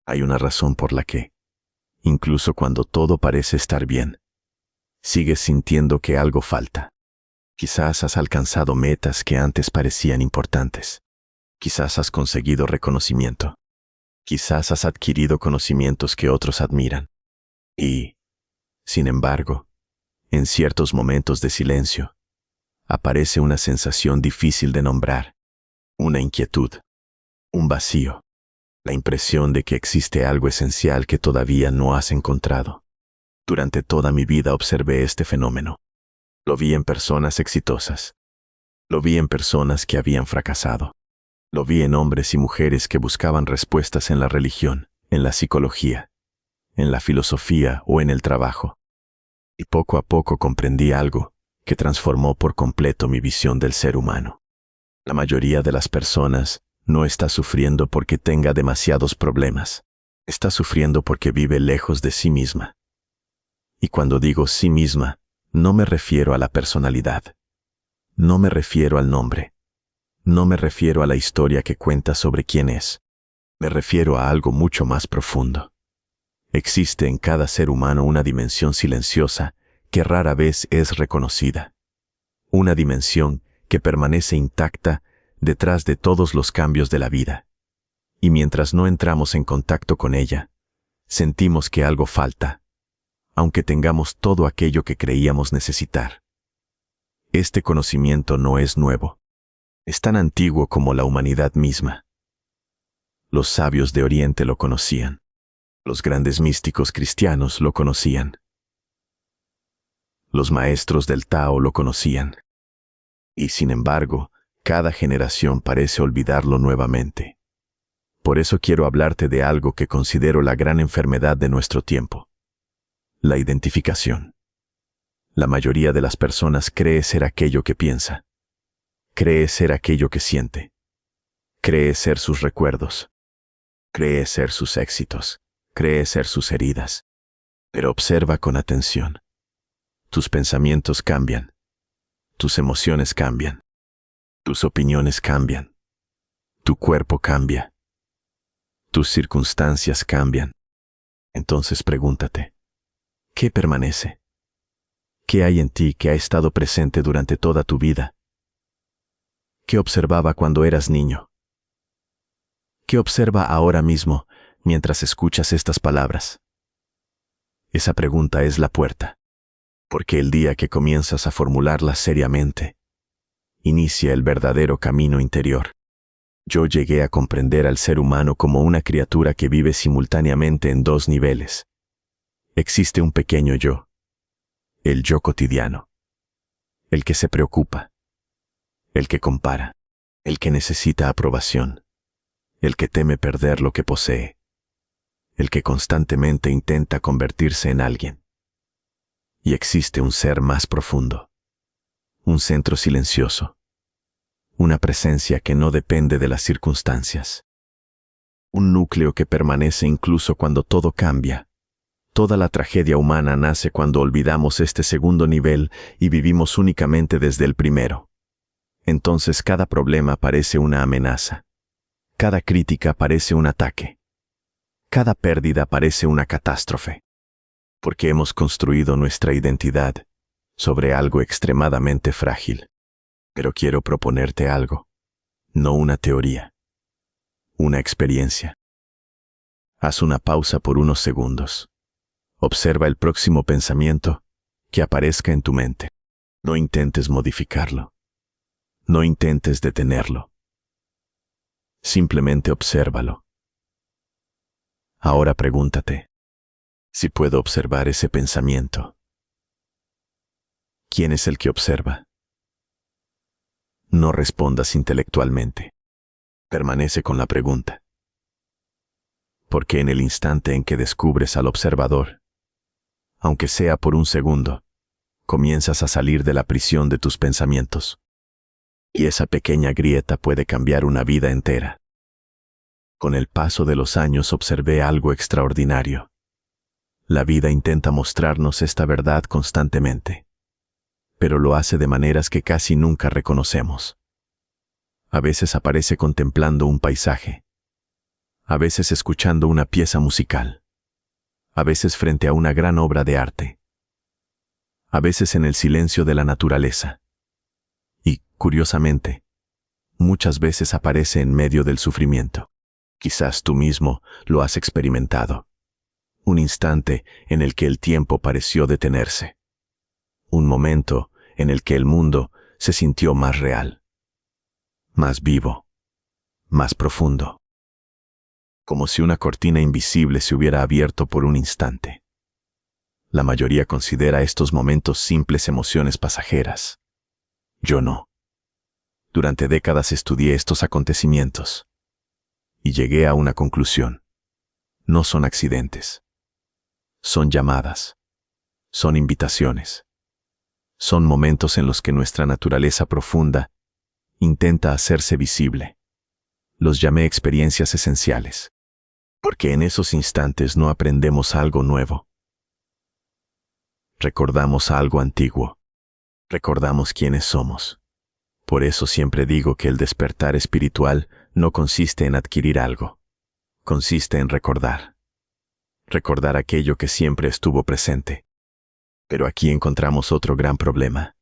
Hay una razón por la que, incluso cuando todo parece estar bien, sigues sintiendo que algo falta. Quizás has alcanzado metas que antes parecían importantes. Quizás has conseguido reconocimiento. Quizás has adquirido conocimientos que otros admiran. Y, sin embargo, en ciertos momentos de silencio, aparece una sensación difícil de nombrar, una inquietud, un vacío, la impresión de que existe algo esencial que todavía no has encontrado. Durante toda mi vida observé este fenómeno. Lo vi en personas exitosas. Lo vi en personas que habían fracasado. Lo vi en hombres y mujeres que buscaban respuestas en la religión, en la psicología, en la filosofía o en el trabajo. Y poco a poco comprendí algo que transformó por completo mi visión del ser humano. La mayoría de las personas no está sufriendo porque tenga demasiados problemas. Está sufriendo porque vive lejos de sí misma. Y cuando digo sí misma, no me refiero a la personalidad. No me refiero al nombre. No me refiero a la historia que cuenta sobre quién es. Me refiero a algo mucho más profundo. Existe en cada ser humano una dimensión silenciosa que rara vez es reconocida. Una dimensión que permanece intacta detrás de todos los cambios de la vida. Y mientras no entramos en contacto con ella, sentimos que algo falta, aunque tengamos todo aquello que creíamos necesitar. Este conocimiento no es nuevo. Es tan antiguo como la humanidad misma. Los sabios de Oriente lo conocían. Los grandes místicos cristianos lo conocían. Los maestros del Tao lo conocían. Y sin embargo, cada generación parece olvidarlo nuevamente. Por eso quiero hablarte de algo que considero la gran enfermedad de nuestro tiempo: la identificación. La mayoría de las personas cree ser aquello que piensa. Cree ser aquello que siente. Cree ser sus recuerdos. Cree ser sus éxitos. Cree ser sus heridas. Pero observa con atención. Tus pensamientos cambian. Tus emociones cambian. Tus opiniones cambian. Tu cuerpo cambia. Tus circunstancias cambian. Entonces pregúntate, ¿qué permanece? ¿Qué hay en ti que ha estado presente durante toda tu vida? ¿Qué observaba cuando eras niño? ¿Qué observa ahora mismo mientras escuchas estas palabras? Esa pregunta es la puerta, porque el día que comienzas a formularla seriamente, inicia el verdadero camino interior. Yo llegué a comprender al ser humano como una criatura que vive simultáneamente en dos niveles. Existe un pequeño yo, el yo cotidiano, el que se preocupa, el que compara, el que necesita aprobación, el que teme perder lo que posee, el que constantemente intenta convertirse en alguien. Y existe un ser más profundo, un centro silencioso, una presencia que no depende de las circunstancias, un núcleo que permanece incluso cuando todo cambia. Toda la tragedia humana nace cuando olvidamos este segundo nivel y vivimos únicamente desde el primero. Entonces cada problema parece una amenaza. Cada crítica parece un ataque. Cada pérdida parece una catástrofe. Porque hemos construido nuestra identidad sobre algo extremadamente frágil. Pero quiero proponerte algo, no una teoría, una experiencia. Haz una pausa por unos segundos. Observa el próximo pensamiento que aparezca en tu mente. No intentes modificarlo. No intentes detenerlo. Simplemente obsérvalo. Ahora pregúntate, si puedo observar ese pensamiento. ¿Quién es el que observa? No respondas intelectualmente. Permanece con la pregunta. Porque en el instante en que descubres al observador, aunque sea por un segundo, comienzas a salir de la prisión de tus pensamientos. Y esa pequeña grieta puede cambiar una vida entera. Con el paso de los años observé algo extraordinario. La vida intenta mostrarnos esta verdad constantemente, pero lo hace de maneras que casi nunca reconocemos. A veces aparece contemplando un paisaje. a veces escuchando una pieza musical, a veces frente a una gran obra de arte, a veces en el silencio de la naturaleza. Y, curiosamente, muchas veces aparece en medio del sufrimiento. Quizás tú mismo lo has experimentado. Un instante en el que el tiempo pareció detenerse. Un momento en el que el mundo se sintió más real, más vivo, más profundo. Como si una cortina invisible se hubiera abierto por un instante. La mayoría considera estos momentos simples emociones pasajeras. Yo no. Durante décadas estudié estos acontecimientos y llegué a una conclusión. No son accidentes. Son llamadas. Son invitaciones. Son momentos en los que nuestra naturaleza profunda intenta hacerse visible. Los llamé experiencias esenciales, porque en esos instantes no aprendemos algo nuevo. Recordamos algo antiguo. Recordamos quiénes somos. Por eso siempre digo que el despertar espiritual no consiste en adquirir algo. Consiste en recordar. Recordar aquello que siempre estuvo presente. Pero aquí encontramos otro gran problema.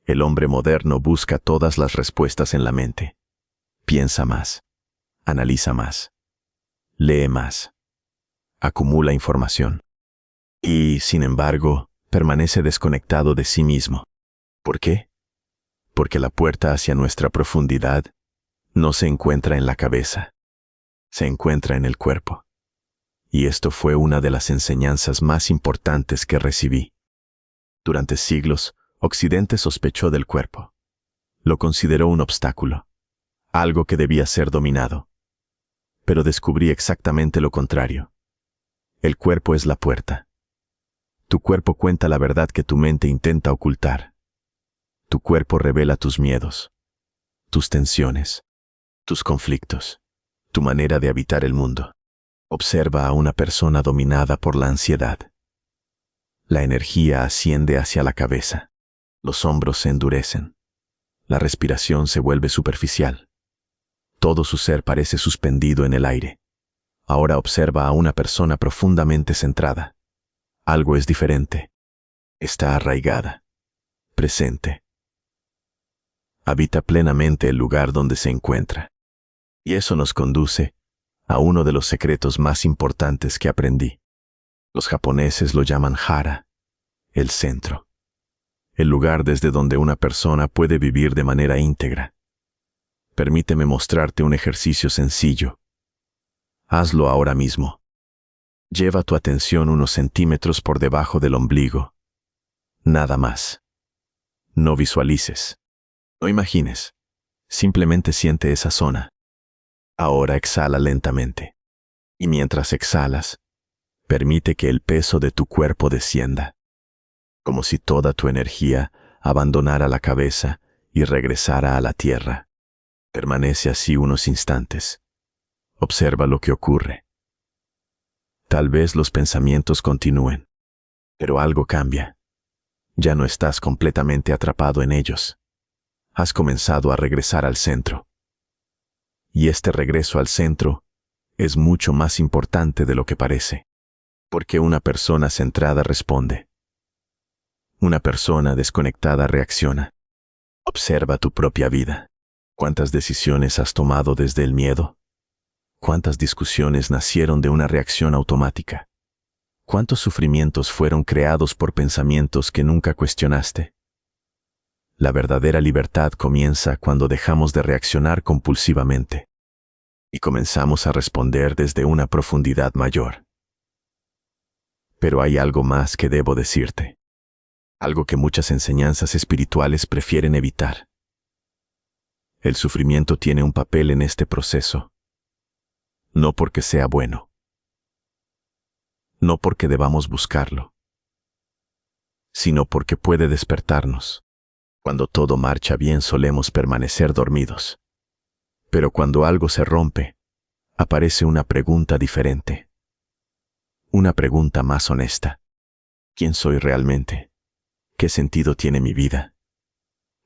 El hombre moderno busca todas las respuestas en la mente. Piensa más. Analiza más. Lee más. Acumula información. Y, sin embargo, permanece desconectado de sí mismo. ¿Por qué? Porque la puerta hacia nuestra profundidad no se encuentra en la cabeza. Se encuentra en el cuerpo. Y esto fue una de las enseñanzas más importantes que recibí. Durante siglos, Occidente sospechó del cuerpo. Lo consideró un obstáculo, algo que debía ser dominado. Pero descubrí exactamente lo contrario. El cuerpo es la puerta. Tu cuerpo cuenta la verdad que tu mente intenta ocultar. Tu cuerpo revela tus miedos, tus tensiones, tus conflictos, tu manera de habitar el mundo. Observa a una persona dominada por la ansiedad. La energía asciende hacia la cabeza. Los hombros se endurecen. La respiración se vuelve superficial. Todo su ser parece suspendido en el aire. Ahora observa a una persona profundamente centrada. Algo es diferente. Está arraigada, presente. Habita plenamente el lugar donde se encuentra. Y eso nos conduce a uno de los secretos más importantes que aprendí. Los japoneses lo llaman hara, el centro. El lugar desde donde una persona puede vivir de manera íntegra. Permíteme mostrarte un ejercicio sencillo. Hazlo ahora mismo. Lleva tu atención unos centímetros por debajo del ombligo. Nada más. No visualices. No imagines. Simplemente siente esa zona. Ahora exhala lentamente. Y mientras exhalas, permite que el peso de tu cuerpo descienda, como si toda tu energía abandonara la cabeza y regresara a la tierra. Permanece así unos instantes. Observa lo que ocurre. Tal vez los pensamientos continúen, pero algo cambia. Ya no estás completamente atrapado en ellos. Has comenzado a regresar al centro. Y este regreso al centro es mucho más importante de lo que parece, porque una persona centrada responde. Una persona desconectada reacciona. Observa tu propia vida. ¿Cuántas decisiones has tomado desde el miedo? ¿Cuántas discusiones nacieron de una reacción automática? ¿Cuántos sufrimientos fueron creados por pensamientos que nunca cuestionaste? La verdadera libertad comienza cuando dejamos de reaccionar compulsivamente y comenzamos a responder desde una profundidad mayor. Pero hay algo más que debo decirte, algo que muchas enseñanzas espirituales prefieren evitar. El sufrimiento tiene un papel en este proceso, no porque sea bueno, no porque debamos buscarlo, sino porque puede despertarnos. Cuando todo marcha bien solemos permanecer dormidos. Pero cuando algo se rompe, aparece una pregunta diferente. Una pregunta más honesta. ¿Quién soy realmente? ¿Qué sentido tiene mi vida?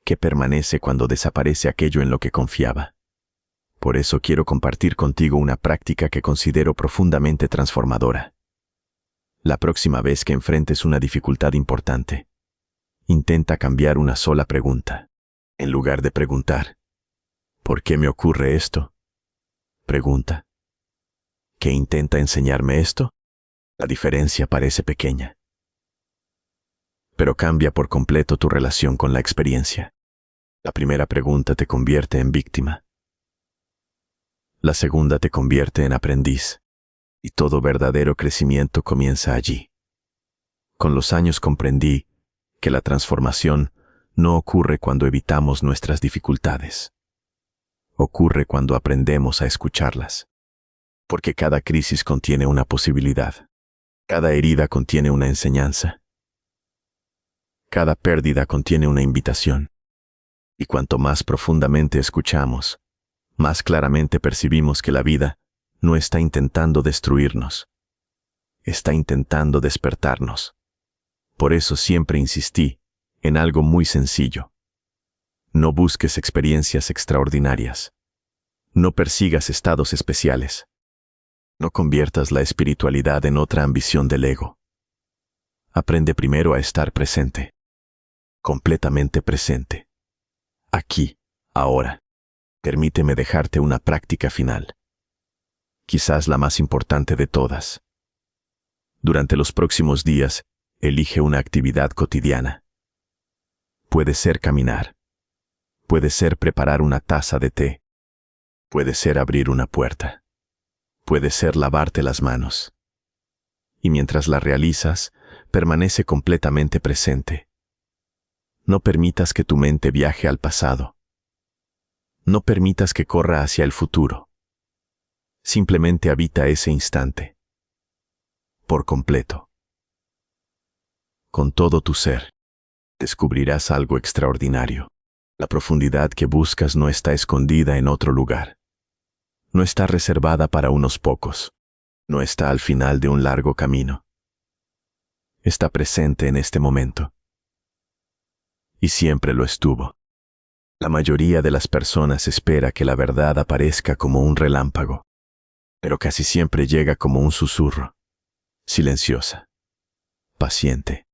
¿Qué permanece cuando desaparece aquello en lo que confiaba? Por eso quiero compartir contigo una práctica que considero profundamente transformadora. La próxima vez que enfrentes una dificultad importante, intenta cambiar una sola pregunta. En lugar de preguntar, ¿por qué me ocurre esto? Pregunta, ¿qué intenta enseñarme esto? La diferencia parece pequeña, pero cambia por completo tu relación con la experiencia. La primera pregunta te convierte en víctima. La segunda te convierte en aprendiz. Y todo verdadero crecimiento comienza allí. Con los años comprendí que la transformación no ocurre cuando evitamos nuestras dificultades. Ocurre cuando aprendemos a escucharlas. Porque cada crisis contiene una posibilidad. Cada herida contiene una enseñanza. Cada pérdida contiene una invitación. Y cuanto más profundamente escuchamos, más claramente percibimos que la vida no está intentando destruirnos. Está intentando despertarnos. Por eso siempre insistí en algo muy sencillo. No busques experiencias extraordinarias. No persigas estados especiales. No conviertas la espiritualidad en otra ambición del ego. Aprende primero a estar presente. Completamente presente. Aquí, ahora. Permíteme dejarte una práctica final. Quizás la más importante de todas. Durante los próximos días, elige una actividad cotidiana. Puede ser caminar. Puede ser preparar una taza de té. Puede ser abrir una puerta. Puede ser lavarte las manos. Y mientras la realizas, permanece completamente presente. No permitas que tu mente viaje al pasado. No permitas que corra hacia el futuro. Simplemente habita ese instante. Por completo. Con todo tu ser, descubrirás algo extraordinario. La profundidad que buscas no está escondida en otro lugar. No está reservada para unos pocos. No está al final de un largo camino. Está presente en este momento. Y siempre lo estuvo. La mayoría de las personas espera que la verdad aparezca como un relámpago, pero casi siempre llega como un susurro, silenciosa, paciente,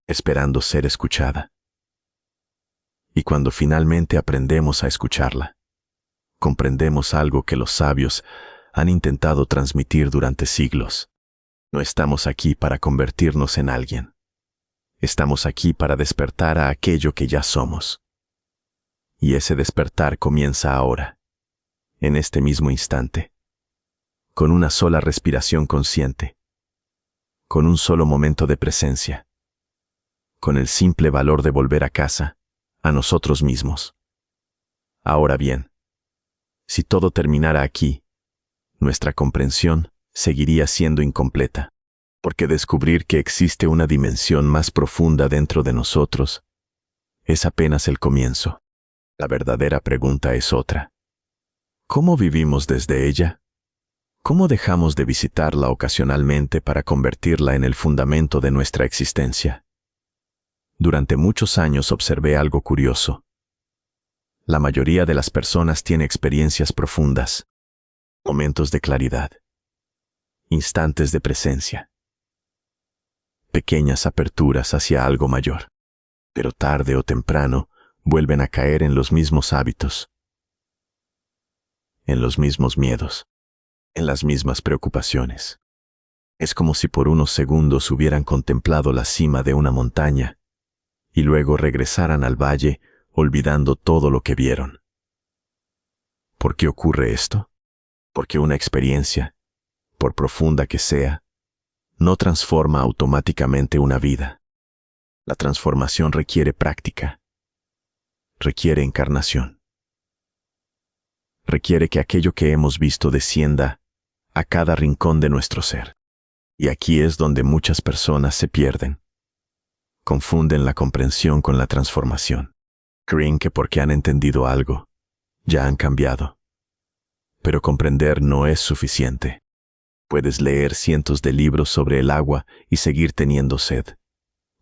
esperando ser escuchada. Y cuando finalmente aprendemos a escucharla, comprendemos algo que los sabios han intentado transmitir durante siglos. No estamos aquí para convertirnos en alguien. Estamos aquí para despertar a aquello que ya somos. Y ese despertar comienza ahora, en este mismo instante, con una sola respiración consciente, con un solo momento de presencia, con el simple valor de volver a casa, a nosotros mismos. Ahora bien, si todo terminara aquí, nuestra comprensión seguiría siendo incompleta, porque descubrir que existe una dimensión más profunda dentro de nosotros es apenas el comienzo. La verdadera pregunta es otra. ¿Cómo vivimos desde ella? ¿Cómo dejamos de visitarla ocasionalmente para convertirla en el fundamento de nuestra existencia? Durante muchos años observé algo curioso. La mayoría de las personas tiene experiencias profundas, momentos de claridad, instantes de presencia, pequeñas aperturas hacia algo mayor, pero tarde o temprano vuelven a caer en los mismos hábitos, en los mismos miedos, en las mismas preocupaciones. Es como si por unos segundos hubieran contemplado la cima de una montaña y luego regresaran al valle olvidando todo lo que vieron. ¿Por qué ocurre esto? Porque una experiencia, por profunda que sea, no transforma automáticamente una vida. La transformación requiere práctica. Requiere encarnación. Requiere que aquello que hemos visto descienda a cada rincón de nuestro ser. Y aquí es donde muchas personas se pierden. Confunden la comprensión con la transformación. Creen que porque han entendido algo, ya han cambiado. Pero comprender no es suficiente. Puedes leer cientos de libros sobre el agua y seguir teniendo sed.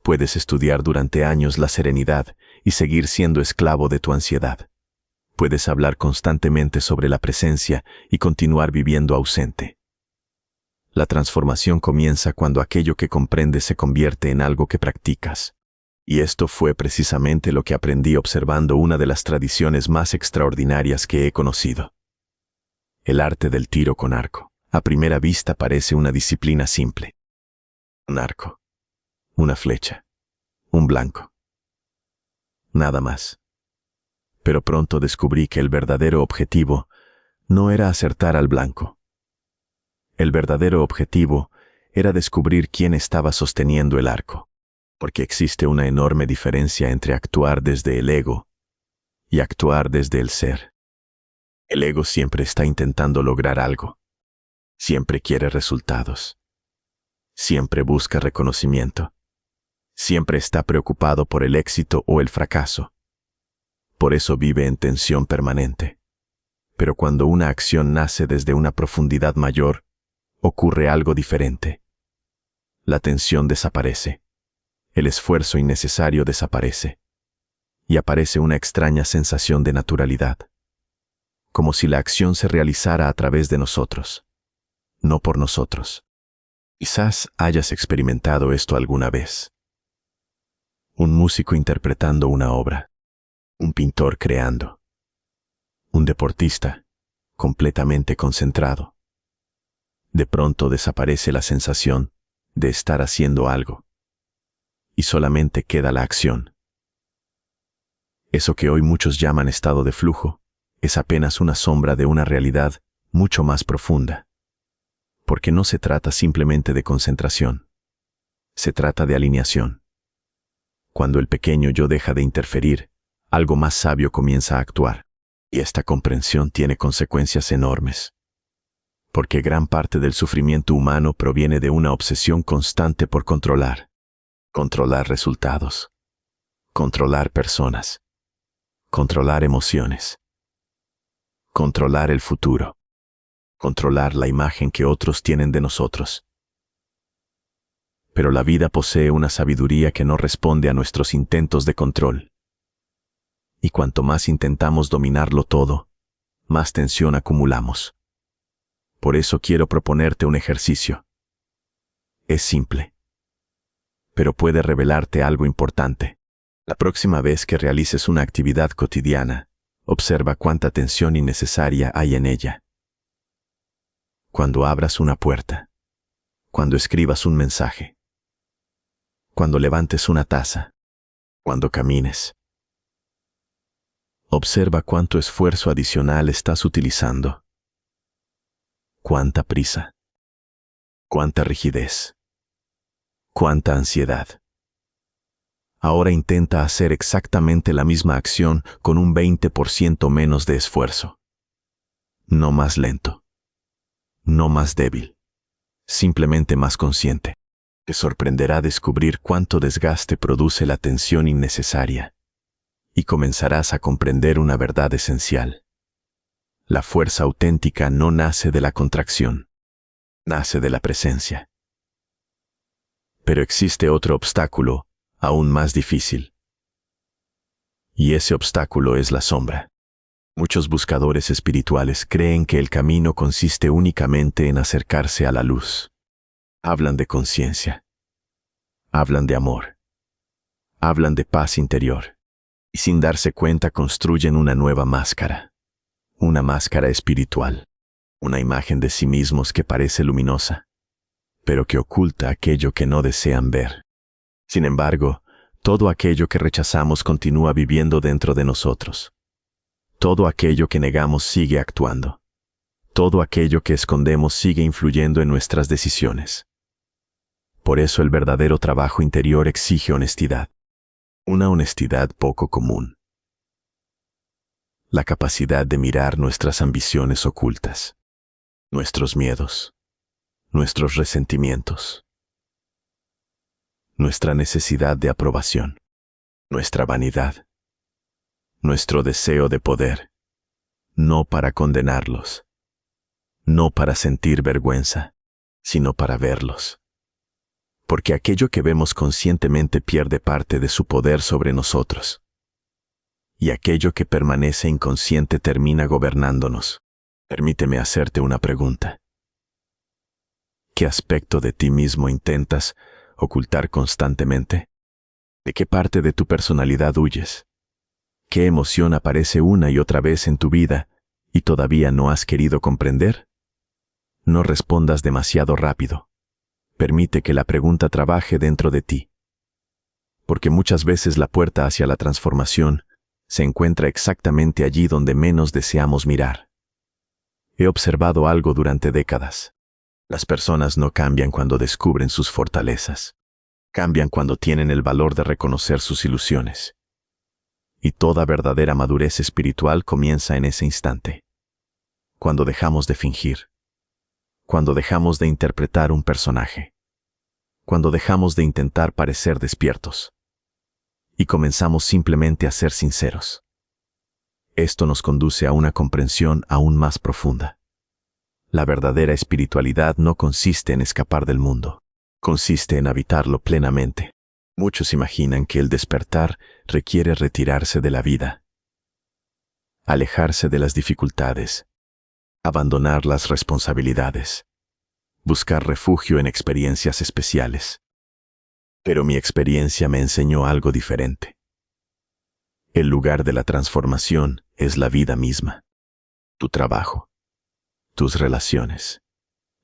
Puedes estudiar durante años la serenidad y seguir siendo esclavo de tu ansiedad. Puedes hablar constantemente sobre la presencia y continuar viviendo ausente. La transformación comienza cuando aquello que comprendes se convierte en algo que practicas. Y esto fue precisamente lo que aprendí observando una de las tradiciones más extraordinarias que he conocido. El arte del tiro con arco. A primera vista parece una disciplina simple. Un arco, una flecha, un blanco. Nada más. Pero pronto descubrí que el verdadero objetivo no era acertar al blanco. El verdadero objetivo era descubrir quién estaba sosteniendo el arco, porque existe una enorme diferencia entre actuar desde el ego y actuar desde el ser. El ego siempre está intentando lograr algo, siempre quiere resultados, siempre busca reconocimiento, siempre está preocupado por el éxito o el fracaso. Por eso vive en tensión permanente. Pero cuando una acción nace desde una profundidad mayor, ocurre algo diferente. La tensión desaparece, el esfuerzo innecesario desaparece, y aparece una extraña sensación de naturalidad, como si la acción se realizara a través de nosotros, no por nosotros. Quizás hayas experimentado esto alguna vez. Un músico interpretando una obra, un pintor creando, un deportista completamente concentrado. De pronto desaparece la sensación de estar haciendo algo, y solamente queda la acción. Eso que hoy muchos llaman estado de flujo es apenas una sombra de una realidad mucho más profunda, porque no se trata simplemente de concentración, se trata de alineación. Cuando el pequeño yo deja de interferir, algo más sabio comienza a actuar, y esta comprensión tiene consecuencias enormes. Porque gran parte del sufrimiento humano proviene de una obsesión constante por controlar. Controlar resultados. Controlar personas. Controlar emociones. Controlar el futuro. Controlar la imagen que otros tienen de nosotros. Pero la vida posee una sabiduría que no responde a nuestros intentos de control. Y cuanto más intentamos dominarlo todo, más tensión acumulamos. Por eso quiero proponerte un ejercicio. Es simple, pero puede revelarte algo importante. La próxima vez que realices una actividad cotidiana, observa cuánta tensión innecesaria hay en ella. Cuando abras una puerta, cuando escribas un mensaje, cuando levantes una taza, cuando camines. Observa cuánto esfuerzo adicional estás utilizando. Cuánta prisa, cuánta rigidez, cuánta ansiedad. Ahora intenta hacer exactamente la misma acción con un 20% menos de esfuerzo. No más lento, no más débil, simplemente más consciente. Te sorprenderá descubrir cuánto desgaste produce la tensión innecesaria, y comenzarás a comprender una verdad esencial. La fuerza auténtica no nace de la contracción, nace de la presencia. Pero existe otro obstáculo, aún más difícil. Y ese obstáculo es la sombra. Muchos buscadores espirituales creen que el camino consiste únicamente en acercarse a la luz. Hablan de conciencia, hablan de amor, hablan de paz interior, y sin darse cuenta construyen una nueva máscara. Una máscara espiritual, una imagen de sí mismos que parece luminosa, pero que oculta aquello que no desean ver. Sin embargo, todo aquello que rechazamos continúa viviendo dentro de nosotros. Todo aquello que negamos sigue actuando. Todo aquello que escondemos sigue influyendo en nuestras decisiones. Por eso el verdadero trabajo interior exige honestidad. Una honestidad poco común. La capacidad de mirar nuestras ambiciones ocultas, nuestros miedos, nuestros resentimientos, nuestra necesidad de aprobación, nuestra vanidad, nuestro deseo de poder, no para condenarlos, no para sentir vergüenza, sino para verlos. Porque aquello que vemos conscientemente pierde parte de su poder sobre nosotros. y aquello que permanece inconsciente termina gobernándonos. Permíteme hacerte una pregunta. ¿Qué aspecto de ti mismo intentas ocultar constantemente? ¿De qué parte de tu personalidad huyes? ¿Qué emoción aparece una y otra vez en tu vida y todavía no has querido comprender? No respondas demasiado rápido. Permite que la pregunta trabaje dentro de ti. Porque muchas veces la puerta hacia la transformación se encuentra exactamente allí donde menos deseamos mirar. He observado algo durante décadas. Las personas no cambian cuando descubren sus fortalezas. Cambian cuando tienen el valor de reconocer sus ilusiones. Y toda verdadera madurez espiritual comienza en ese instante. Cuando dejamos de fingir. Cuando dejamos de interpretar un personaje. Cuando dejamos de intentar parecer despiertos. Y comenzamos simplemente a ser sinceros. Esto nos conduce a una comprensión aún más profunda. La verdadera espiritualidad no consiste en escapar del mundo. Consiste en habitarlo plenamente. Muchos imaginan que el despertar requiere retirarse de la vida, alejarse de las dificultades, abandonar las responsabilidades, buscar refugio en experiencias especiales. Pero mi experiencia me enseñó algo diferente. El lugar de la transformación es la vida misma, tu trabajo, tus relaciones,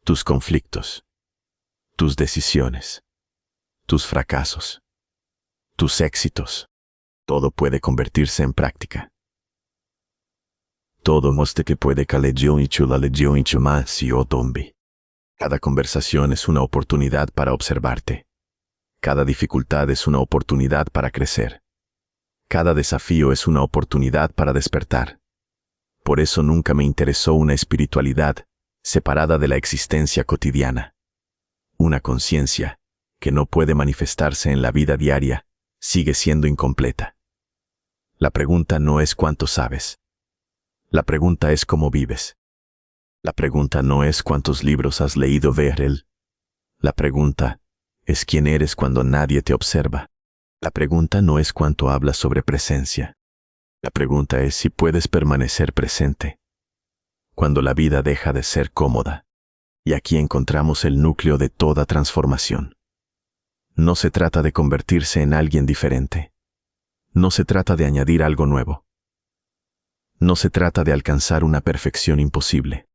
tus conflictos, tus decisiones, tus fracasos, tus éxitos. Todo puede convertirse en práctica. Todo moste que puede que legión y chula legión y chuma si o tombi. Cada conversación es una oportunidad para observarte. Cada dificultad es una oportunidad para crecer. Cada desafío es una oportunidad para despertar. Por eso nunca me interesó una espiritualidad separada de la existencia cotidiana. Una conciencia que no puede manifestarse en la vida diaria sigue siendo incompleta. La pregunta no es cuánto sabes. La pregunta es cómo vives. La pregunta no es cuántos libros has leído ver él. La pregunta es quién eres cuando nadie te observa. La pregunta no es cuánto hablas sobre presencia. La pregunta es si puedes permanecer presente cuando la vida deja de ser cómoda. Y aquí encontramos el núcleo de toda transformación. No se trata de convertirse en alguien diferente. No se trata de añadir algo nuevo. No se trata de alcanzar una perfección imposible.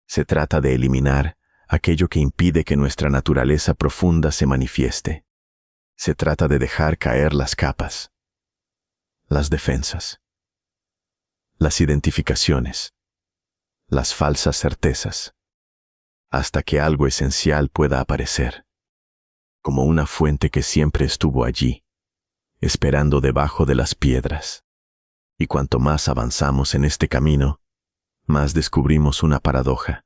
Se trata de eliminar aquello que impide que nuestra naturaleza profunda se manifieste. Se trata de dejar caer las capas, las defensas, las identificaciones, las falsas certezas, hasta que algo esencial pueda aparecer, como una fuente que siempre estuvo allí, esperando debajo de las piedras. Y cuanto más avanzamos en este camino, más descubrimos una paradoja.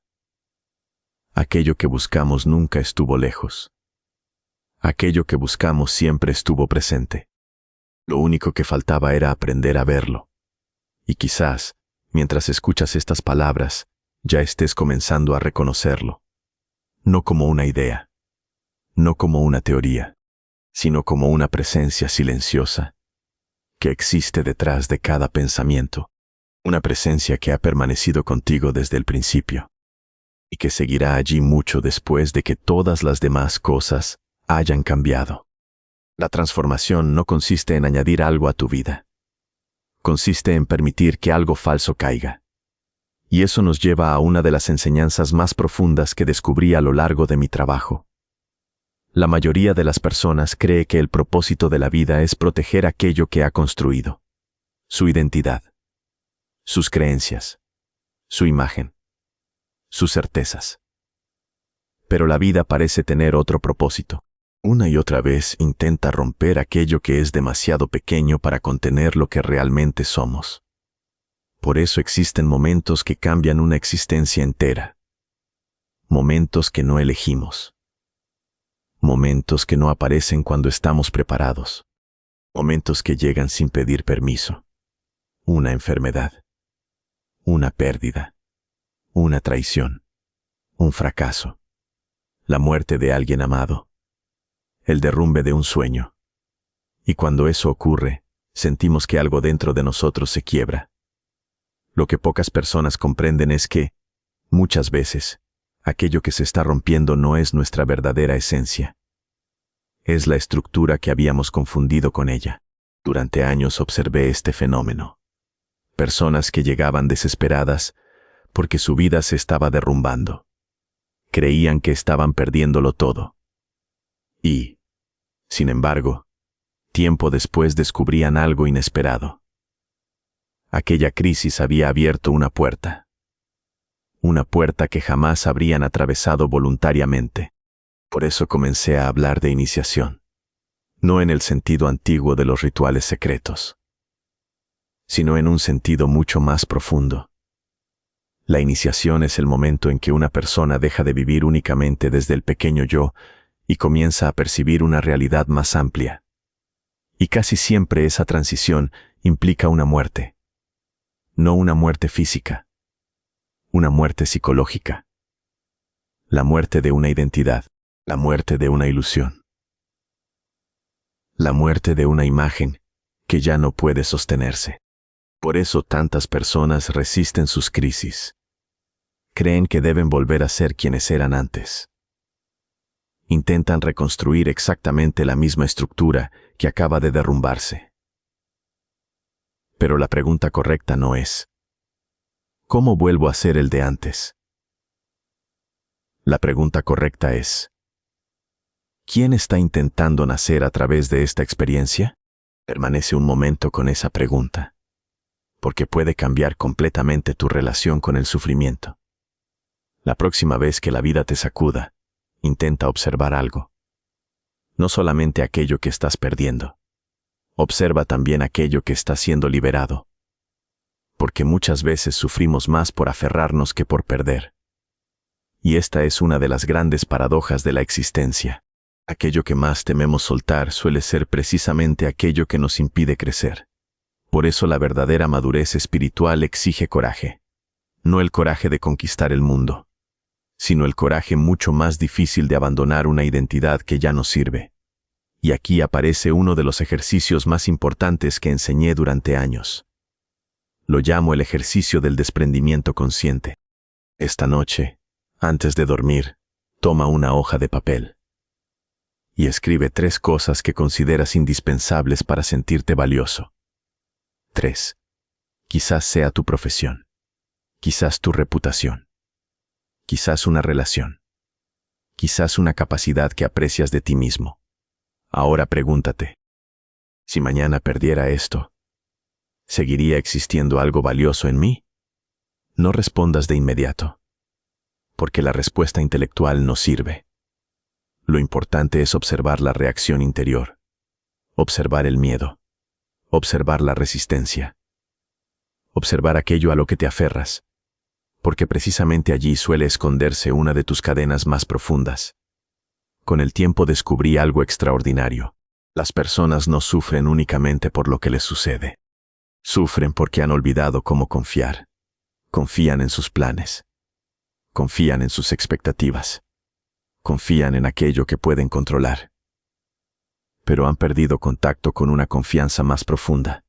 Aquello que buscamos nunca estuvo lejos. Aquello que buscamos siempre estuvo presente. Lo único que faltaba era aprender a verlo. Y quizás, mientras escuchas estas palabras, ya estés comenzando a reconocerlo. No como una idea, no como una teoría, sino como una presencia silenciosa que existe detrás de cada pensamiento. Una presencia que ha permanecido contigo desde el principio y que seguirá allí mucho después de que todas las demás cosas hayan cambiado. La transformación no consiste en añadir algo a tu vida. Consiste en permitir que algo falso caiga. Y eso nos lleva a una de las enseñanzas más profundas que descubrí a lo largo de mi trabajo. La mayoría de las personas cree que el propósito de la vida es proteger aquello que ha construido. Su identidad, sus creencias, su imagen, sus certezas. Pero la vida parece tener otro propósito. Una y otra vez intenta romper aquello que es demasiado pequeño para contener lo que realmente somos. Por eso existen momentos que cambian una existencia entera. Momentos que no elegimos. Momentos que no aparecen cuando estamos preparados. Momentos que llegan sin pedir permiso. Una enfermedad. Una pérdida. Una traición. Un fracaso. La muerte de alguien amado. El derrumbe de un sueño. Y cuando eso ocurre, Sentimos que algo dentro de nosotros se quiebra. Lo que pocas personas comprenden es que, muchas veces, aquello que se está rompiendo no es nuestra verdadera esencia. Es la estructura que habíamos confundido con ella. Durante años observé este fenómeno. Personas que llegaban desesperadas porque su vida se estaba derrumbando. Creían que estaban perdiéndolo todo. Y, sin embargo, tiempo después descubrían algo inesperado. Aquella crisis había abierto una puerta que jamás habrían atravesado voluntariamente. Por eso comencé a hablar de iniciación, no en el sentido antiguo de los rituales secretos, sino en un sentido mucho más profundo. La iniciación es el momento en que una persona deja de vivir únicamente desde el pequeño yo y comienza a percibir una realidad más amplia. Y casi siempre esa transición implica una muerte. No una muerte física, una muerte psicológica. La muerte de una identidad, la muerte de una ilusión. La muerte de una imagen que ya no puede sostenerse. Por eso tantas personas resisten sus crisis. Creen que deben volver a ser quienes eran antes. Intentan reconstruir exactamente la misma estructura que acaba de derrumbarse. Pero la pregunta correcta no es: ¿cómo vuelvo a ser el de antes? La pregunta correcta es: ¿quién está intentando nacer a través de esta experiencia? Permanece un momento con esa pregunta, porque puede cambiar completamente tu relación con el sufrimiento. La próxima vez que la vida te sacuda, intenta observar algo. No solamente aquello que estás perdiendo. Observa también aquello que está siendo liberado. Porque muchas veces sufrimos más por aferrarnos que por perder. Y esta es una de las grandes paradojas de la existencia. Aquello que más tememos soltar suele ser precisamente aquello que nos impide crecer. Por eso la verdadera madurez espiritual exige coraje. No el coraje de conquistar el mundo, sino el coraje mucho más difícil de abandonar una identidad que ya no sirve. Y aquí aparece uno de los ejercicios más importantes que enseñé durante años. Lo llamo el ejercicio del desprendimiento consciente. Esta noche, antes de dormir, toma una hoja de papel y escribe 3 cosas que consideras indispensables para sentirte valioso. 3. Quizás sea tu profesión, quizás tu reputación, quizás una relación, quizás una capacidad que aprecias de ti mismo. Ahora pregúntate: si mañana perdiera esto, ¿seguiría existiendo algo valioso en mí? No respondas de inmediato, porque la respuesta intelectual no sirve. Lo importante es observar la reacción interior, observar el miedo, observar la resistencia, observar aquello a lo que te aferras, porque precisamente allí suele esconderse una de tus cadenas más profundas. Con el tiempo descubrí algo extraordinario. Las personas no sufren únicamente por lo que les sucede. Sufren porque han olvidado cómo confiar. Confían en sus planes. Confían en sus expectativas. Confían en aquello que pueden controlar. Pero han perdido contacto con una confianza más profunda.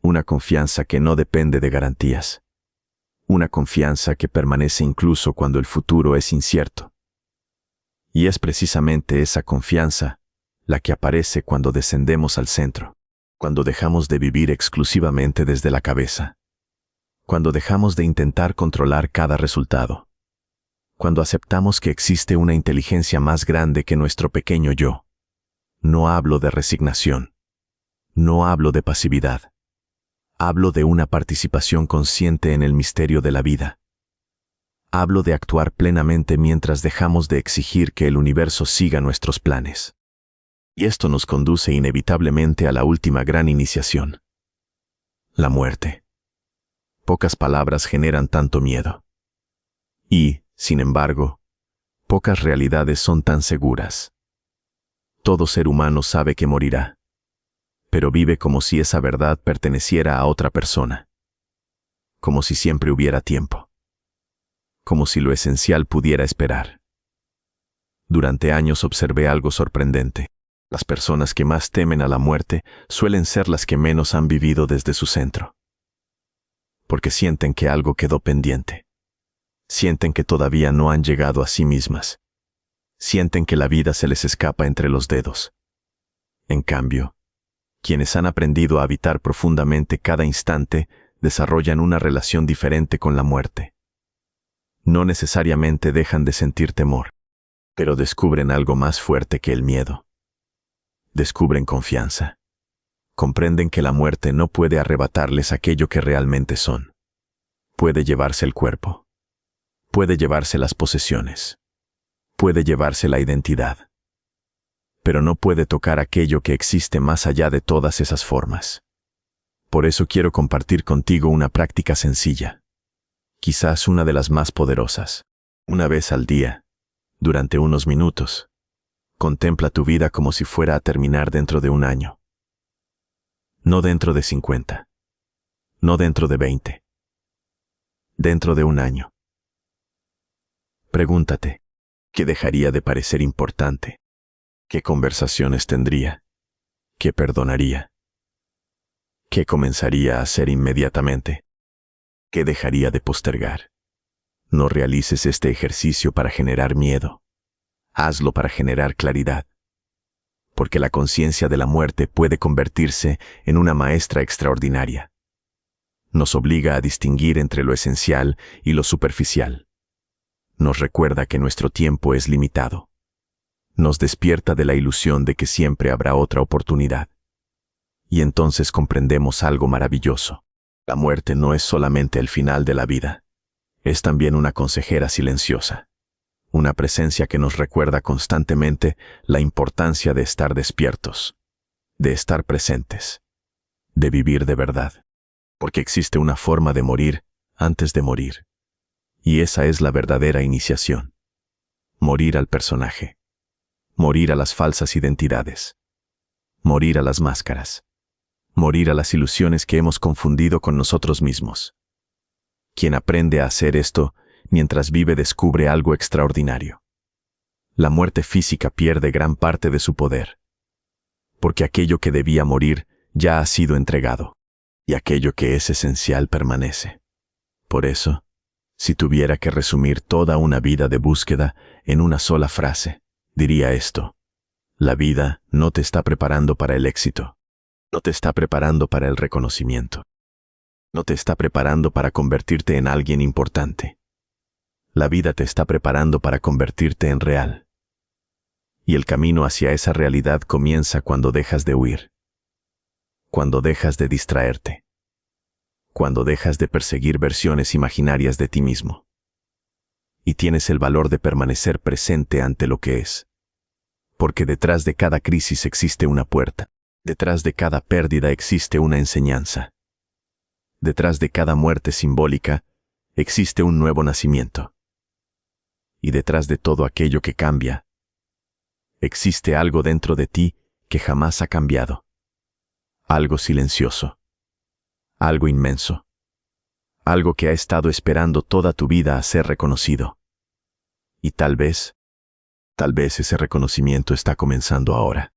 Una confianza que no depende de garantías. Una confianza que permanece incluso cuando el futuro es incierto. Y es precisamente esa confianza la que aparece cuando descendemos al centro, cuando dejamos de vivir exclusivamente desde la cabeza, cuando dejamos de intentar controlar cada resultado, cuando aceptamos que existe una inteligencia más grande que nuestro pequeño yo. No hablo de resignación, no hablo de pasividad, hablo de una participación consciente en el misterio de la vida. Hablo de actuar plenamente mientras dejamos de exigir que el universo siga nuestros planes. Y esto nos conduce inevitablemente a la última gran iniciación: la muerte. Pocas palabras generan tanto miedo. Y, sin embargo, pocas realidades son tan seguras. Todo ser humano sabe que morirá, pero vive como si esa verdad perteneciera a otra persona, como si siempre hubiera tiempo, como si lo esencial pudiera esperar. Durante años observé algo sorprendente. Las personas que más temen a la muerte suelen ser las que menos han vivido desde su centro. Porque sienten que algo quedó pendiente. Sienten que todavía no han llegado a sí mismas. Sienten que la vida se les escapa entre los dedos. En cambio, quienes han aprendido a habitar profundamente cada instante desarrollan una relación diferente con la muerte. No necesariamente dejan de sentir temor, pero descubren algo más fuerte que el miedo. Descubren confianza. Comprenden que la muerte no puede arrebatarles aquello que realmente son. Puede llevarse el cuerpo. Puede llevarse las posesiones. Puede llevarse la identidad. Pero no puede tocar aquello que existe más allá de todas esas formas. Por eso quiero compartir contigo una práctica sencilla, quizás una de las más poderosas. Una vez al día, durante unos minutos, contempla tu vida como si fuera a terminar dentro de un año. No dentro de 50. No dentro de 20. Dentro de un año. Pregúntate, ¿qué dejaría de parecer importante? ¿Qué conversaciones tendría? ¿Qué perdonaría? ¿Qué comenzaría a hacer inmediatamente? ¿Qué dejaría de postergar? No realices este ejercicio para generar miedo. Hazlo para generar claridad. Porque la conciencia de la muerte puede convertirse en una maestra extraordinaria. Nos obliga a distinguir entre lo esencial y lo superficial. Nos recuerda que nuestro tiempo es limitado. Nos despierta de la ilusión de que siempre habrá otra oportunidad. Y entonces comprendemos algo maravilloso. La muerte no es solamente el final de la vida. Es también una consejera silenciosa. Una presencia que nos recuerda constantemente la importancia de estar despiertos, de estar presentes, de vivir de verdad. Porque existe una forma de morir antes de morir. Y esa es la verdadera iniciación. Morir al personaje. Morir a las falsas identidades. Morir a las máscaras. Morir a las ilusiones que hemos confundido con nosotros mismos. Quien aprende a hacer esto, mientras vive descubre algo extraordinario. La muerte física pierde gran parte de su poder, porque aquello que debía morir ya ha sido entregado, y aquello que es esencial permanece. Por eso, si tuviera que resumir toda una vida de búsqueda en una sola frase, diría esto: la vida no te está preparando para el éxito, no te está preparando para el reconocimiento, no te está preparando para convertirte en alguien importante. La vida te está preparando para convertirte en real. Y el camino hacia esa realidad comienza cuando dejas de huir. Cuando dejas de distraerte. Cuando dejas de perseguir versiones imaginarias de ti mismo. Y tienes el valor de permanecer presente ante lo que es. Porque detrás de cada crisis existe una puerta. Detrás de cada pérdida existe una enseñanza. Detrás de cada muerte simbólica existe un nuevo nacimiento. Y detrás de todo aquello que cambia, existe algo dentro de ti que jamás ha cambiado. Algo silencioso. Algo inmenso. Algo que ha estado esperando toda tu vida a ser reconocido. Y tal vez ese reconocimiento está comenzando ahora.